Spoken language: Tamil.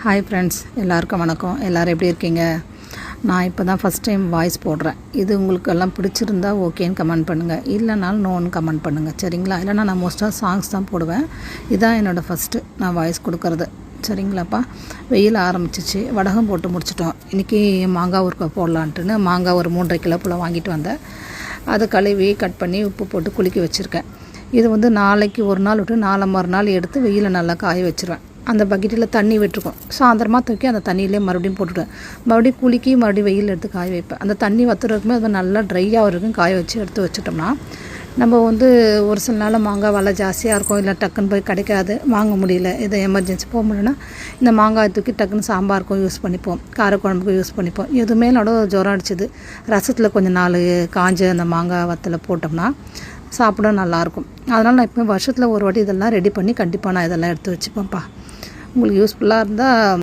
ஹாய் ஃப்ரெண்ட்ஸ், எல்லாருக்கும் வணக்கம். எல்லோரும் எப்படி இருக்கீங்க? நான் இப்போ தான் ஃபஸ்ட் டைம் வாய்ஸ் போடுறேன். இது உங்களுக்கு எல்லாம் பிடிச்சிருந்தா ஓகேன்னு கமெண்ட் பண்ணுங்கள், இல்லைனாலும் நோன்னு கமெண்ட் பண்ணுங்கள், சரிங்களா? இல்லைனா நான் மோஸ்ட்டாக சாங்ஸ் தான் போடுவேன். இதுதான் என்னோடய ஃபஸ்ட்டு நான் வாய்ஸ் கொடுக்குறது, சரிங்களாப்பா? வெயில் ஆரம்பிச்சிச்சு, வடகம் போட்டு முடிச்சிட்டோம். இன்றைக்கி மாங்காய் ஊறுகாய் போடலான்ட்டுன்னு மாங்காய் ஒரு 3.5 கிலோ போல் வாங்கிட்டு வந்தேன். அதை கழுவி கட் பண்ணி உப்பு போட்டு குலுக்கி வச்சுருக்கேன். இது வந்து நாளைக்கு ஒரு நாள் விட்டு மறுநாள் எடுத்து வெயிலில் நல்லா காய வச்சுருவேன். அந்த பக்கெட்டில் தண்ணி விட்டுருக்கும். சாயந்தரமாக தூக்கி அந்த தண்ணியிலே மறுபடியும் போட்டுவிடுவேன். மறுபடியும் குலுக்கி மறுபடியும் வெயில் எடுத்து காய வைப்பேன். அந்த தண்ணி வத்துறதுக்குமே அது நல்லா ட்ரையாக இருக்கும். காய வச்சு எடுத்து வச்சுட்டோம்னா நம்ம வந்து ஒரு சில நாள் மாங்காய் விலை ஜாஸ்தியாக இருக்கும், இல்லை டக்குன்னு போய் கிடைக்காது, வாங்க முடியல, எதை எமர்ஜென்சி போக முடியலன்னா இந்த மாங்காய் தூக்கி டக்குன்னு சாம்பாருக்கும் யூஸ் பண்ணிப்போம், காரக்குழம்புக்கும் யூஸ் பண்ணிப்போம். எதுவுமே என்னோட ஜுரம் அடிச்சிது. ரசத்தில் கொஞ்சம் 4 காஞ்ச அந்த மாங்காய் வத்தலை போட்டோம்னா சாப்பிட நல்லாயிருக்கும். அதனால் நான் இப்போ வருஷத்தில் ஒரு வாட்டி இதெல்லாம் ரெடி பண்ணி கண்டிப்பாக நான் இதெல்லாம் எடுத்து வச்சுப்பேன்ப்பா. உங்களுக்கு யூஸ்ஃபுல்லாக இருந்தால்